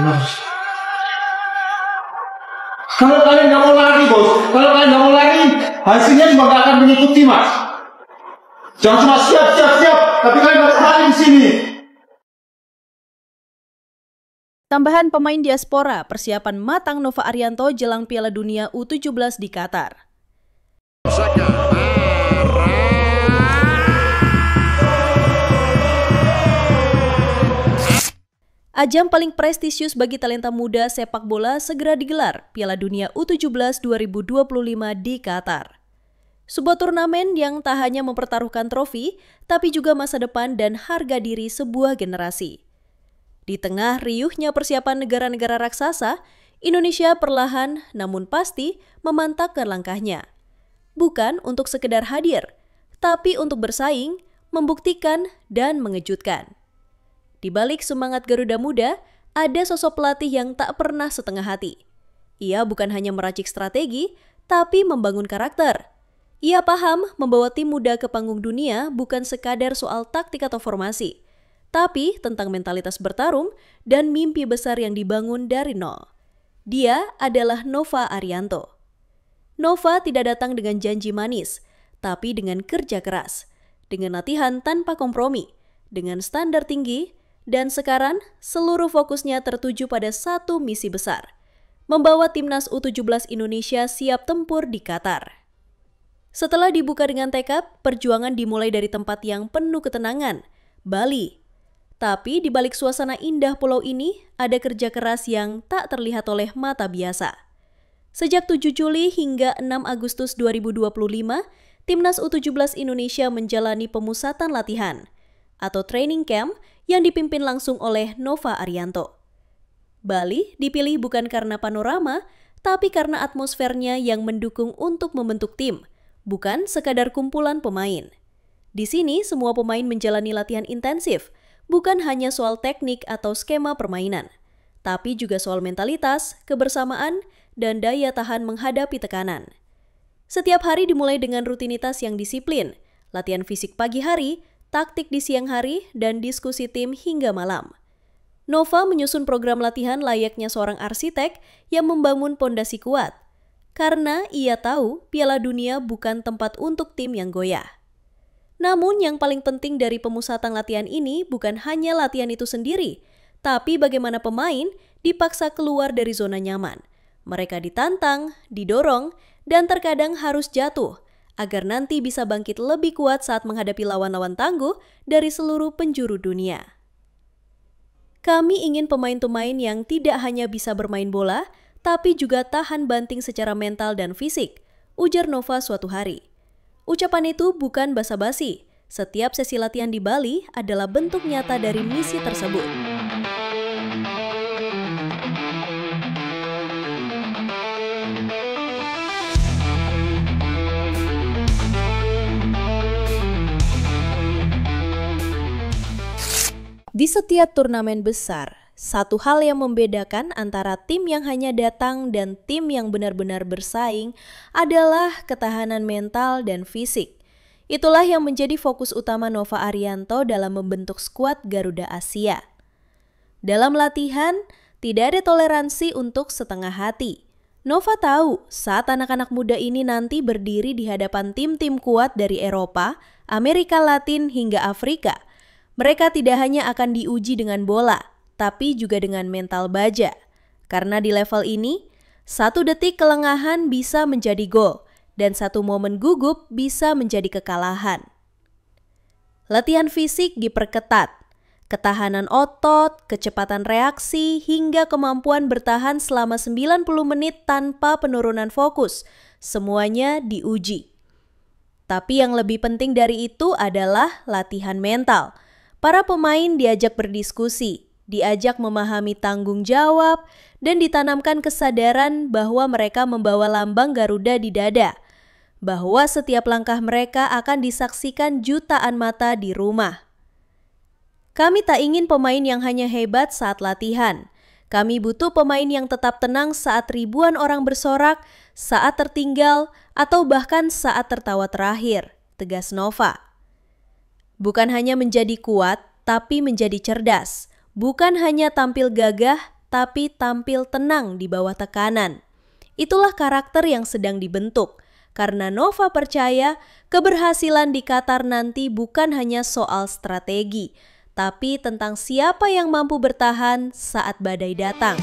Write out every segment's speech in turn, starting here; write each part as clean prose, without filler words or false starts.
Mas. Kalau kalian nggak mau lari, bos. Kalau kalian nggak mau lari, hasilnya juga nggak akan mengikuti, Mas. Jangan cuma siap, tapi kalian harus lari di sini. Tambahan pemain diaspora, persiapan matang Nova Arianto jelang Piala Dunia U17 di Qatar. Ajang paling prestisius bagi talenta muda sepak bola segera digelar, Piala Dunia U17 2025 di Qatar. Sebuah turnamen yang tak hanya mempertaruhkan trofi, tapi juga masa depan dan harga diri sebuah generasi. Di tengah riuhnya persiapan negara-negara raksasa, Indonesia perlahan namun pasti memantapkan langkahnya. Bukan untuk sekedar hadir, tapi untuk bersaing, membuktikan, dan mengejutkan. Di balik semangat Garuda Muda, ada sosok pelatih yang tak pernah setengah hati. Ia bukan hanya meracik strategi, tapi membangun karakter. Ia paham membawa tim muda ke panggung dunia bukan sekadar soal taktik atau formasi, tapi tentang mentalitas bertarung dan mimpi besar yang dibangun dari nol. Dia adalah Nova Arianto. Nova tidak datang dengan janji manis, tapi dengan kerja keras, dengan latihan tanpa kompromi, dengan standar tinggi, dan sekarang seluruh fokusnya tertuju pada satu misi besar, membawa timnas U17 Indonesia siap tempur di Qatar. Setelah dibuka dengan tekad, perjuangan dimulai dari tempat yang penuh ketenangan, Bali. Tapi di balik suasana indah pulau ini, ada kerja keras yang tak terlihat oleh mata biasa. Sejak 7 Juli hingga 6 Agustus 2025, timnas U17 Indonesia menjalani pemusatan latihan, atau training camp yang dipimpin langsung oleh Nova Arianto. Bali dipilih bukan karena panorama, tapi karena atmosfernya yang mendukung untuk membentuk tim, bukan sekadar kumpulan pemain. Di sini semua pemain menjalani latihan intensif, bukan hanya soal teknik atau skema permainan, tapi juga soal mentalitas, kebersamaan, dan daya tahan menghadapi tekanan. Setiap hari dimulai dengan rutinitas yang disiplin, latihan fisik pagi hari, taktik di siang hari, dan diskusi tim hingga malam. Nova menyusun program latihan layaknya seorang arsitek yang membangun pondasi kuat, karena ia tahu Piala Dunia bukan tempat untuk tim yang goyah. Namun yang paling penting dari pemusatan latihan ini bukan hanya latihan itu sendiri, tapi bagaimana pemain dipaksa keluar dari zona nyaman. Mereka ditantang, didorong, dan terkadang harus jatuh, agar nanti bisa bangkit lebih kuat saat menghadapi lawan-lawan tangguh dari seluruh penjuru dunia. Kami ingin pemain-pemain yang tidak hanya bisa bermain bola, tapi juga tahan banting secara mental dan fisik, ujar Nova suatu hari. Ucapan itu bukan basa-basi. Setiap sesi latihan di Bali adalah bentuk nyata dari misi tersebut. Di setiap turnamen besar, satu hal yang membedakan antara tim yang hanya datang dan tim yang benar-benar bersaing adalah ketahanan mental dan fisik. Itulah yang menjadi fokus utama Nova Arianto dalam membentuk skuad Garuda Asia. Dalam latihan, tidak ada toleransi untuk setengah hati. Nova tahu saat anak-anak muda ini nanti berdiri di hadapan tim-tim kuat dari Eropa, Amerika Latin hingga Afrika, mereka tidak hanya akan diuji dengan bola, tapi juga dengan mental baja. Karena di level ini, 1 detik kelengahan bisa menjadi gol, dan 1 momen gugup bisa menjadi kekalahan. Latihan fisik diperketat, ketahanan otot, kecepatan reaksi, hingga kemampuan bertahan selama 90 menit tanpa penurunan fokus, semuanya diuji. Tapi yang lebih penting dari itu adalah latihan mental. Para pemain diajak berdiskusi, diajak memahami tanggung jawab, dan ditanamkan kesadaran bahwa mereka membawa lambang Garuda di dada, bahwa setiap langkah mereka akan disaksikan jutaan mata di rumah. Kami tak ingin pemain yang hanya hebat saat latihan. Kami butuh pemain yang tetap tenang saat ribuan orang bersorak, saat tertinggal, atau bahkan saat tertawa terakhir, tegas Nova. Bukan hanya menjadi kuat, tapi menjadi cerdas. Bukan hanya tampil gagah, tapi tampil tenang di bawah tekanan. Itulah karakter yang sedang dibentuk, karena Nova percaya keberhasilan di Qatar nanti bukan hanya soal strategi, tapi tentang siapa yang mampu bertahan saat badai datang.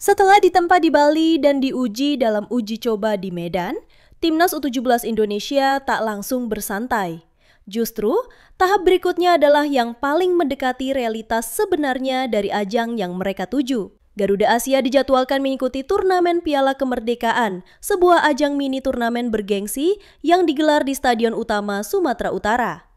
Setelah ditempa di Bali dan diuji dalam uji coba di Medan, Timnas U17 Indonesia tak langsung bersantai. Justru, tahap berikutnya adalah yang paling mendekati realitas sebenarnya dari ajang yang mereka tuju. Garuda Asia dijadwalkan mengikuti turnamen Piala Kemerdekaan, sebuah ajang mini turnamen bergengsi yang digelar di Stadion Utama Sumatera Utara.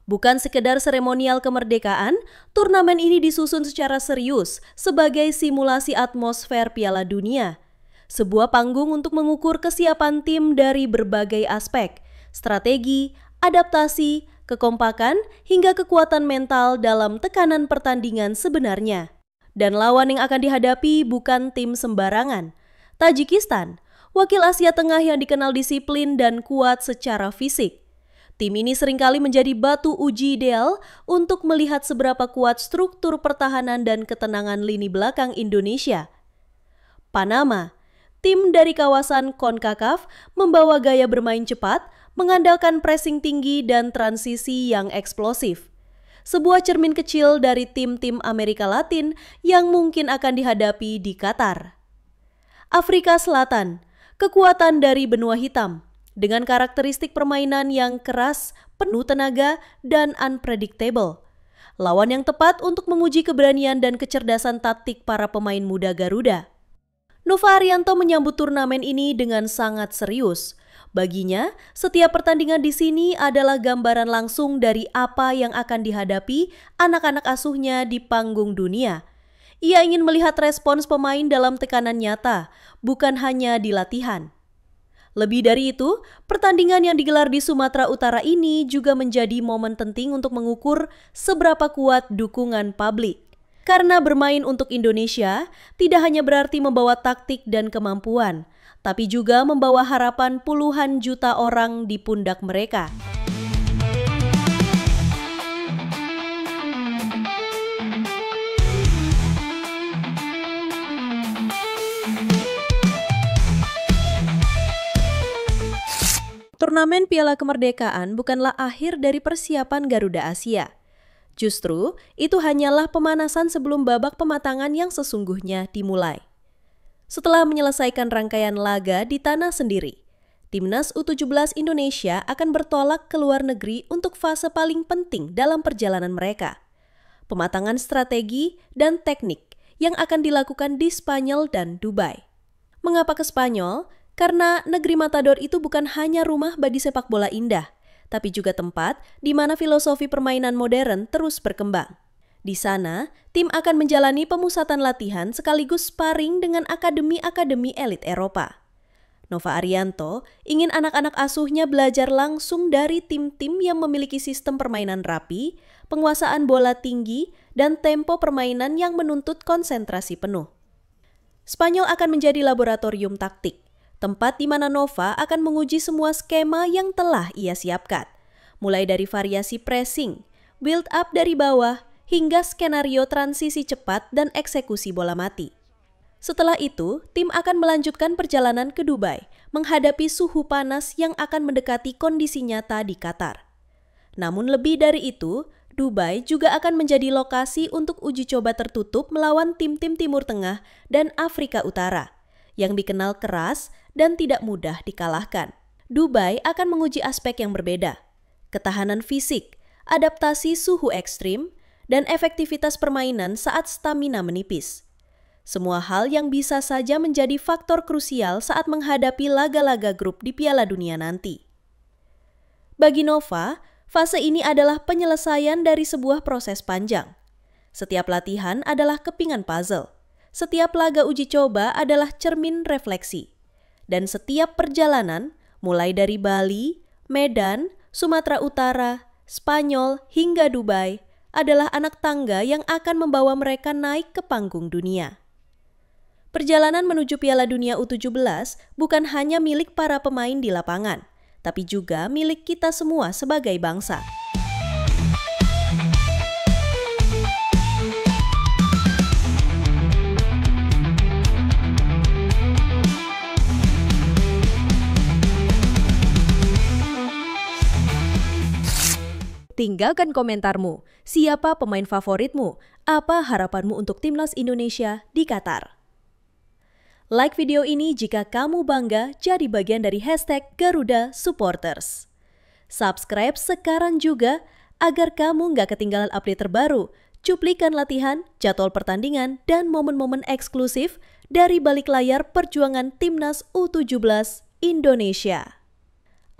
Bukan sekedar seremonial kemerdekaan, turnamen ini disusun secara serius sebagai simulasi atmosfer Piala Dunia. Sebuah panggung untuk mengukur kesiapan tim dari berbagai aspek, strategi, adaptasi, kekompakan, hingga kekuatan mental dalam tekanan pertandingan sebenarnya. Dan lawan yang akan dihadapi bukan tim sembarangan. Tajikistan, wakil Asia Tengah yang dikenal disiplin dan kuat secara fisik. Tim ini seringkali menjadi batu uji ideal untuk melihat seberapa kuat struktur pertahanan dan ketenangan lini belakang Indonesia. Panama, tim dari kawasan CONCACAF, membawa gaya bermain cepat, mengandalkan pressing tinggi dan transisi yang eksplosif. Sebuah cermin kecil dari tim-tim Amerika Latin yang mungkin akan dihadapi di Qatar. Afrika Selatan, kekuatan dari benua hitam, dengan karakteristik permainan yang keras, penuh tenaga, dan unpredictable. Lawan yang tepat untuk menguji keberanian dan kecerdasan taktik para pemain muda Garuda. Nova Arianto menyambut turnamen ini dengan sangat serius. Baginya, setiap pertandingan di sini adalah gambaran langsung dari apa yang akan dihadapi anak-anak asuhnya di panggung dunia. Ia ingin melihat respons pemain dalam tekanan nyata, bukan hanya di latihan. Lebih dari itu, pertandingan yang digelar di Sumatera Utara ini juga menjadi momen penting untuk mengukur seberapa kuat dukungan publik. Karena bermain untuk Indonesia tidak hanya berarti membawa taktik dan kemampuan, tapi juga membawa harapan puluhan juta orang di pundak mereka. Turnamen Piala Kemerdekaan bukanlah akhir dari persiapan Garuda Asia. Justru, itu hanyalah pemanasan sebelum babak pematangan yang sesungguhnya dimulai. Setelah menyelesaikan rangkaian laga di tanah sendiri, Timnas U17 Indonesia akan bertolak ke luar negeri untuk fase paling penting dalam perjalanan mereka. Pematangan strategi dan teknik yang akan dilakukan di Spanyol dan Dubai. Mengapa ke Spanyol? Karena negeri Matador itu bukan hanya rumah bagi sepak bola indah, tapi juga tempat di mana filosofi permainan modern terus berkembang. Di sana, tim akan menjalani pemusatan latihan sekaligus sparring dengan akademi-akademi elit Eropa. Nova Arianto ingin anak-anak asuhnya belajar langsung dari tim-tim yang memiliki sistem permainan rapi, penguasaan bola tinggi, dan tempo permainan yang menuntut konsentrasi penuh. Spanyol akan menjadi laboratorium taktik, tempat di mana Nova akan menguji semua skema yang telah ia siapkan, mulai dari variasi pressing, build up dari bawah, hingga skenario transisi cepat dan eksekusi bola mati. Setelah itu, tim akan melanjutkan perjalanan ke Dubai, menghadapi suhu panas yang akan mendekati kondisi nyata di Qatar. Namun lebih dari itu, Dubai juga akan menjadi lokasi untuk uji coba tertutup melawan tim-tim Timur Tengah dan Afrika Utara, yang dikenal keras dan tidak mudah dikalahkan. Dubai akan menguji aspek yang berbeda, ketahanan fisik, adaptasi suhu ekstrim, dan efektivitas permainan saat stamina menipis. Semua hal yang bisa saja menjadi faktor krusial saat menghadapi laga-laga grup di Piala Dunia nanti. Bagi Nova, fase ini adalah penyelesaian dari sebuah proses panjang. Setiap latihan adalah kepingan puzzle. Setiap laga uji coba adalah cermin refleksi. Dan setiap perjalanan, mulai dari Bali, Medan, Sumatera Utara, Spanyol, hingga Dubai, adalah anak tangga yang akan membawa mereka naik ke panggung dunia. Perjalanan menuju Piala Dunia U17 bukan hanya milik para pemain di lapangan, tapi juga milik kita semua sebagai bangsa. Tinggalkan komentarmu. Siapa pemain favoritmu? Apa harapanmu untuk timnas Indonesia di Qatar? Like video ini jika kamu bangga jadi bagian dari hashtag Garuda Supporters. Subscribe sekarang juga agar kamu nggak ketinggalan update terbaru, cuplikan latihan, jadwal pertandingan, dan momen-momen eksklusif dari balik layar perjuangan timnas U17 Indonesia.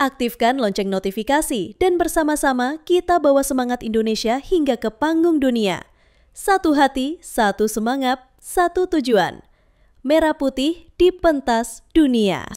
Aktifkan lonceng notifikasi dan bersama-sama kita bawa semangat Indonesia hingga ke panggung dunia. Satu hati, satu semangat, satu tujuan. Merah putih di pentas dunia.